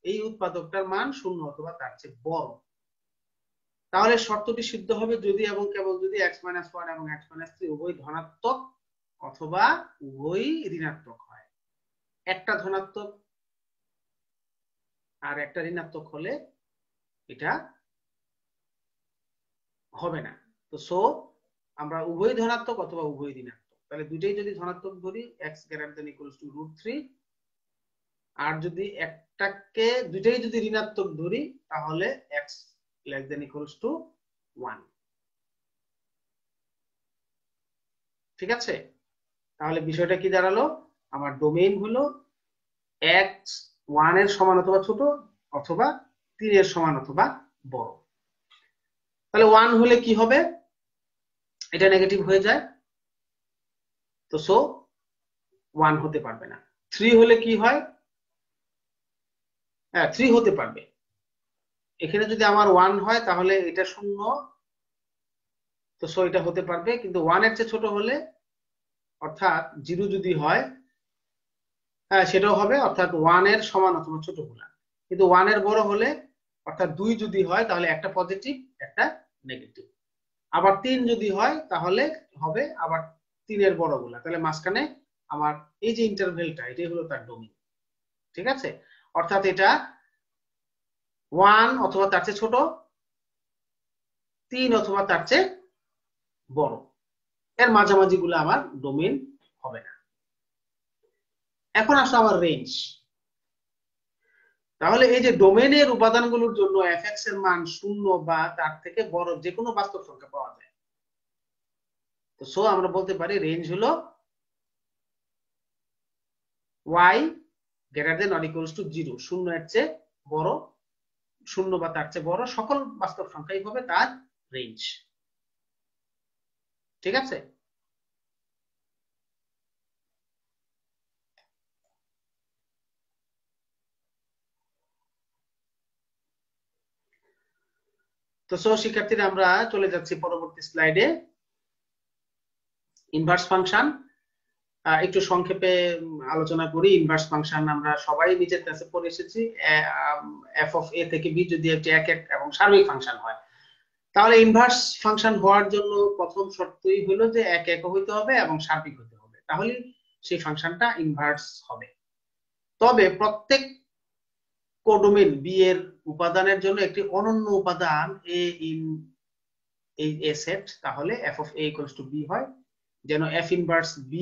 এই উৎপাদকটার মান শূন্য অথবা তার চেয়ে বড়। তাহলে শর্তটি সিদ্ধ হবে যদি এবং কেবল যদি x মাইনাস 1 এবং x মাইনাস 3 উভয় ধনাত্মক অথবা উভয় ঋণাত্মক হয়। একটা ধনাত্মক আর একটা ঋণাত্মক হলে এটা হবে না। তো সো আমরা উভয় ধনাত্মক অথবা উভয় ঋণাত্মক, তাহলে দুইটাই যদি ধনাত্মক ধরি x greater than equals to √3, আর যদি একটাকে দুইটাই যদি ঋণাত্মক ধরি তাহলে x less than equals to 1। ঠিক আছে? তাহলে বিষয়টা কি দাঁড়ালো? আমার ডোমেইন হলো x 1 এর সমান অথবা ছোট অথবা 3 এর সমান অথবা বড়। তাহলে 1 হলে কি হবে? এটা নেগেটিভ হয়ে যায়, তো সো 1 হতে পারবে না। 3 হলে কি হয়? হ্যাঁ, 3 হতে পারবে। এখানে যদি আমার 1 হয় তাহলে এটা শূন্য, তো সো এটা হতে পারবে। কিন্তু 1 এর চেয়ে ছোট হলে, অর্থাৎ 0 যদি হয়, হ্যাঁ সেটাও হবে, অর্থাৎ 1 এর সমান অথবা ছোট গুলা। কিন্তু 1 এর বড় হলে, অর্থাৎ 2 যদি হয় তাহলে একটা পজিটিভ একটা নেগেটিভ। আবার 3 যদি হয় তাহলে হবে আবার 3 এর বড় গুলা। তাহলে মাঝখানে আমার এই যে ইন্টারভেলটা, এটাই হলো তার ডোমেইন। ঠিক আছে? অর্থাৎ এটা 1 অথবা তার চেয়ে ছোট, 3 অথবা তার চেয়ে বড়, এর মাঝামাঝি গুলো আমার ডোমেইন হবে না। এখন আসলে আমার রেঞ্জ। তাহলে এই যে ডোমেইনের উপাদানগুলোর জন্য fx এর মান 0 বা তার থেকে বড় যে কোনো বাস্তব সংখ্যা পাওয়া যায়। তো সো আমরা বলতে পারি রেঞ্জ হলো y greater than or equals to 0, 0 এর চেয়ে বড়, 0 বা তার চেয়ে বড় সকল বাস্তব সংখ্যাই হবে তার রেঞ্জ। ঠিক আছে? তো সো শিক্ষার্থীরা আমরা চলে যাচ্ছি পরবর্তী স্লাইডে। ইনভার্স ফাংশন একটু সংক্ষেপে আলোচনা করি। ইনভার্স ফাংশন আমরা সবাই নিচের ক্লাসে পড়ে এসেছি। f অফ a থেকে b যদি একটি একক এবং সার্বিক ফাংশন হয়, তাহলে ইনভার্স ফাংশন হওয়ার জন্য প্রথম শর্তই হলো যে এক একক হইতে হবে এবং সার্বিক হইতে হবে, তাহলে সেই ফাংশনটা ইনভার্স হবে। তবে প্রত্যেক কোডোমেইন b এর উপাদানের জন্য একটি অনন্য উপাদান a ইন এই a সেট, তাহলে f of a equals to b হয়, যেন f ইনভার্স b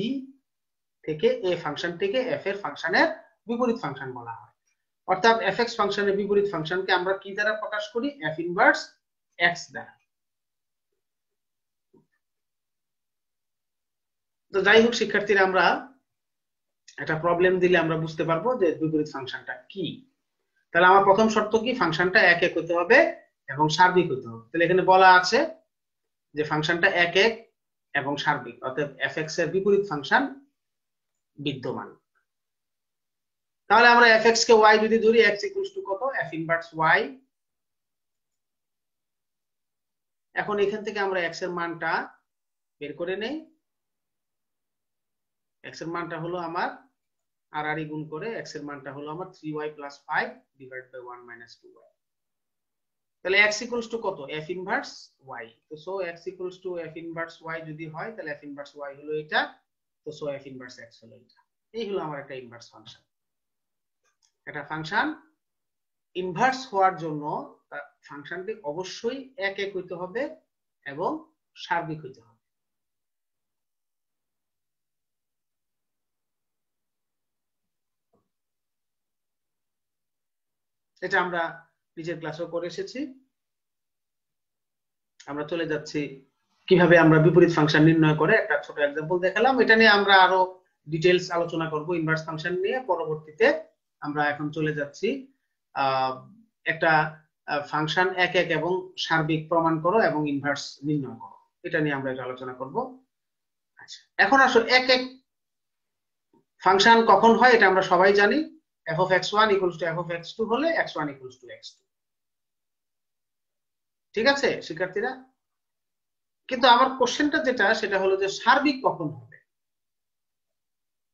থেকে a ফাংশনটিকে f এর ফাংশনের বিপরীত ফাংশন বলা হয়। অর্থাৎ fx ফাংশনের বিপরীত ফাংশনকে আমরা কি দ্বারা প্রকাশ করি? f ইনভার্স x দ্বারা। তো যাই হোক শিক্ষার্থীরা, আমরা একটা প্রবলেম দিলে আমরা বুঝতে পারবো যে বিপরীত ফাংশনটা কি। তাহলে আমার প্রথম শর্ত কি? ফাংশনটা এক এক হতে হবে এবং সার্বিক হতে হবে। তাহলে এখানে বলা আছে যে ফাংশনটা এক এক এবং সার্বিক, অর্থাৎ fx এর বিপরীত ফাংশন বিদ্যমান। তাহলে আমরা fx কে y যদি ধরি, x ইকুয়ালস টু কত? f inverse y। এখন এখান থেকে আমরা x এর মানটা বের করে নেই। x এর মানটা হলো আমার আর গুণ করে x এর মানটা হলো আমার 3y plus 5 divide by 1 minus 2y। তাহলে x ইকুয়ালস টু কত? f inverse y। তো so x equals to f inverse y যদি হয় তাহলে f ইনভার্স y হলো এটা, তো সো f ইনভার্স x হলো এটা। এই হলো আমার একটা ইনভার্স ফাংশন। একটা ফাংশন ইনভার্স হওয়ার জন্য ফাংশনটি অবশ্যই এক এক হইতে হবে এবং সার্বিক হইতে হবে। এটা আমরা নিজের ক্লাসেও করে এসেছি। আমরা চলে যাচ্ছি কিভাবে আমরা বিপরীত ফাংশন নির্ণয় করে একটা ছোট এক্সাম্পল দেখালাম। এটা নিয়ে আমরা আরো ডিটেইলস আলোচনা করব ইনভার্স ফাংশন নিয়ে পরবর্তীতে। আমরা এখন চলে যাচ্ছি একটা ফাংশন এক এক এবং সার্বিক প্রমাণ করো এবং ইনভার্স নির্ণয় করো, এটা নিয়ে আমরা আলোচনা করব। আচ্ছা, এখন আসো এক এক ফাংশন কখন হয় এটা আমরা সবাই জানি। f of x1 equals to f of x2 হলে x1 equals to x2, ঠিক আছে শিক্ষার্থীরা? কিন্তু আমার কোশ্চেনটা যেটা সেটা হলো যে সার্বিক কখন হবে,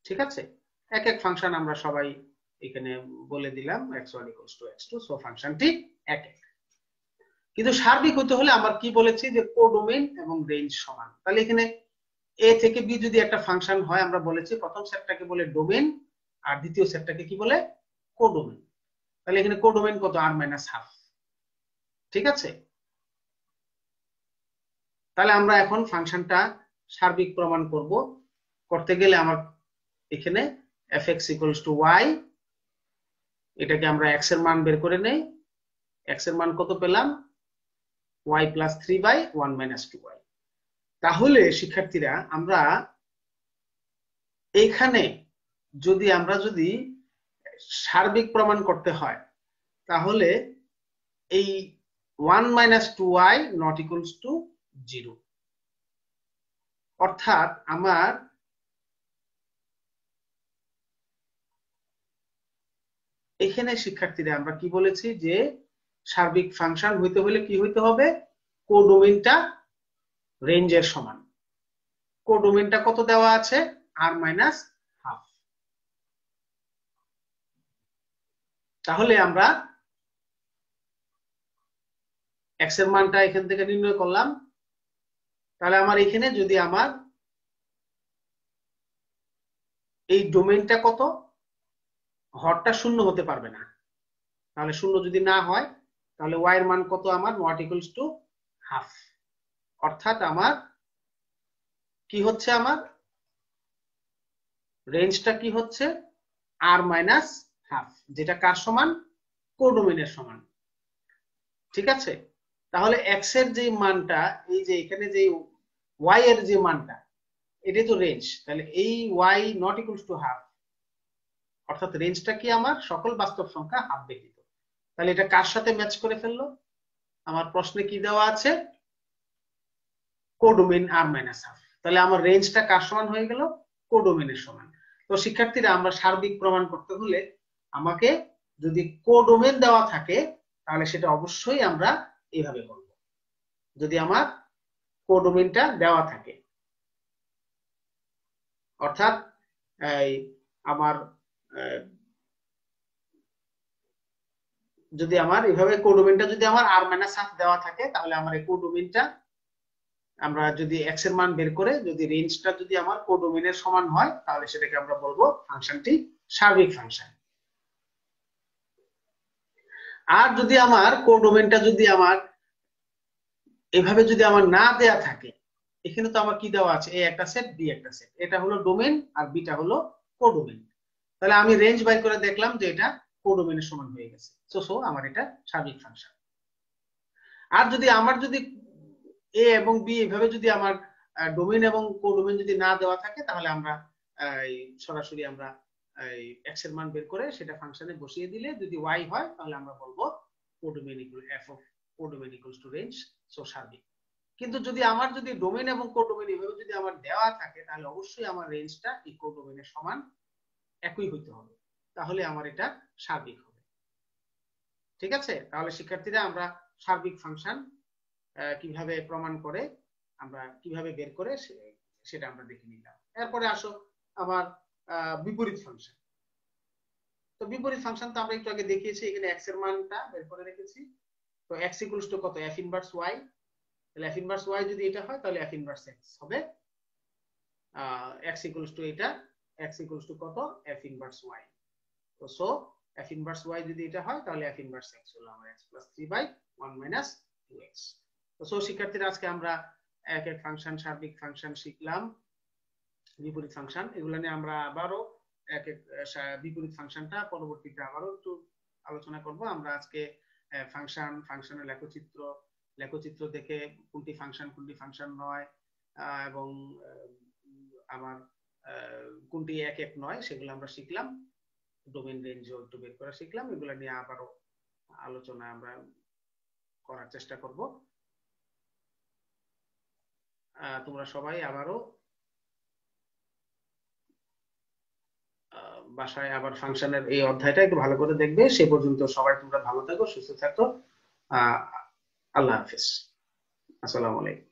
ঠিক আছে? এক এক ফাংশন আমরা সবাই এখানে বলে দিলাম x1 equals to x2, so ফাংশনটি এক এক। কিন্তু সার্বিক হতে হলে আমরা কি বলেছি যে কোডোমেইন এবং রেঞ্জ সমান। তাহলে এখানে a থেকে b যদি একটা ফাংশন হয়, আমরা বলেছি প্রথম সেটটাকে বলে ডোমেইন আর দ্বিতীয় সেটটাকে কি বলে, কোডোমেইন। তাহলে এখানে কোডোমেইন কত, r মাইনাস হাফ, ঠিক আছে? তাহলে আমরা এখন ফাংশনটা সার্বিক প্রমাণ করব। করতে গেলে আমার এখানে fx equals to y, এটাকে আমরা x এর মান বের করে নেই। x এর মান কত পেলাম, y plus 3/1 minus 2y। তাহলে শিক্ষার্থীরা আমরা এখানে যদি সার্বিক প্রমাণ করতে হয়, তাহলে এই 1 minus 2y not equals to 0, অর্থাৎ আমার এখানে শিক্ষার্থীরা আমরা কি বলেছি যে সার্বিক ফাংশন হইতে হলে কি হইতে হবে, কোডোমেইনটা রেঞ্জের সমান। কোডোমেইনটা কত দেওয়া আছে, r মাইনাস হাফ। তাহলে আমরা x এর মানটা এখান থেকে নির্ণয় করলাম। তাহলে আমার এখানে যদি আমার এই ডোমেইনটা কত, হরটা শূন্য হতে পারবে না। তাহলে শূন্য যদি না হয় তাহলে y এর মান কত, আমার নট ইকুয়ালস টু হাফ। অর্থাৎ আমার কি হচ্ছে, আমার রেঞ্জটা কি হচ্ছে, r মাইনাস হাফ, যেটা কার সমান, কোডোমেইনের সমান, ঠিক আছে? তাহলে x এর যে মানটা, এই যে এখানে যে y এর যে মানটা, এটাই তো রেঞ্জ। তাহলে এই y not equals to half, অর্থাৎ রেঞ্জটা কি আমার সকল বাস্তব সংখ্যা হাফ ব্যতীত। তাহলে এটা কার সাথে ম্যাচ করে ফেললো, আমার প্রশ্নে কি দেওয়া আছে, কোডোমেইন r মাইনাস হাফ। তাহলে আমার রেঞ্জটা কার সমান হয়ে গেল, কোডোমেইনের সমান। তো শিক্ষার্থীরা আমরা সার্বিক প্রমাণ করতে হলে আমাকে যদি কোডোমেইন দেওয়া থাকে তাহলে সেটা অবশ্যই আমরা এইভাবে করব। যদি আমার কোডোমেইনটা দেওয়া থাকে, অর্থাৎ আমার যদি আমার এইভাবে কোডোমেইনটা যদি আমার r মাইনাস হাফ দেওয়া থাকে, তাহলে আমার এই কোডোমেইনটা আমরা যদি x এর মান বের করে যদি রেঞ্জটা যদি আমার কোডোমেইনের সমান হয়, তাহলে সেটাকে আমরা বলবো ফাংশনটি সার্বিক ফাংশন। আর যদি আমার কোডোমেইনটা যদি আমার এভাবে যদি আমার না দেয়া থাকে, এখানে তো আমার কি দেওয়া আছে, a একটা সেট b একটা সেট, এটা হলো ডোমেইন আর বিটা হলো কোডোমেইন। তাহলে আমি রেঞ্জ বাই করে দেখলাম যে এটা কোডোমেইনের সমান হয়ে গেছে, সো আমার এটা সার্বিক ফাংশন। আর যদি আমার যদি a এবং b এভাবে যদি আমার ডোমেইন এবং কোডোমেইন যদি না দেওয়া থাকে, তাহলে আমরা সরাসরি আমরা x এর মান বের করে সেটা ফাংশনে বসিয়ে দিলে যদি y হয়, তাহলে আমরা বলবো codomain equal f of codomain equals to range, so সার্বিক। কিন্তু যদি আমার যদি ডোমেইন এবং কোডোমেইন এভাবে যদি আমার দেওয়া থাকে, তাহলে অবশ্যই আমার রেঞ্জটা এই কোডোমেইনের সমান একই হইতে হবে, তাহলে আমার এটা সার্বিক হবে, ঠিক আছে? তাহলে শিক্ষার্থীরা আমরা সার্বিক ফাংশন কিভাবে প্রমাণ করে, আমরা কিভাবে বের করে সেটা আমরা দেখে নিলাম। এরপরে আসো আমার বিপরীত ফাংশন। তো বিপরীত ফাংশন তো আমরা একটু আগে দেখিয়েছি, এখানে x এর মানটা বের করে রেখেছি। তো x ইকুয়ালস টু কত, f ইনভার্স y। তাহলে f ইনভার্স y যদি এটা হয়, তাহলে f ইনভার্স x হবে x ইকুয়ালস টু এটা, x ইকুয়ালস টু কত, f ইনভার্স y। তো সো f ইনভার্স y যদি এটা হয়, তাহলে f ইনভার্স x হলো আমার x প্লাস 3/1 মাইনাস 2x। তো সো শিক্ষার্থীরা আজকে আমরা এক এক ফাংশন, সার্বিক ফাংশন শিখলাম, বিপরীত ফাংশন, এগুলো নিয়ে আমরা আবারও এক এক বিপরীত ফাংশনটা পরবর্তীতে আবারও একটু আলোচনা করব। আমরা আজকে ফাংশন, ফাংশনের লেখচিত্র, লেখচিত্র দেখে কোনটি ফাংশন নয় এবং আমার কোনটি এক এক নয় সেগুলো আমরা শিখলাম। ডোমেইন রেঞ্জও একটু বের করা শিখলাম। এগুলো নিয়ে আবারও আলোচনা আমরা করার চেষ্টা করব। তোমরা সবাই আবারও বাসায় আবার ফাংশনের এই অধ্যায়টা একটু ভালো করে দেখবে। সে পর্যন্ত সবাই তোমরা ভালো থাকো, সুস্থ থাকো। আল্লাহ হাফেজ। আসসালামু আলাইকুম।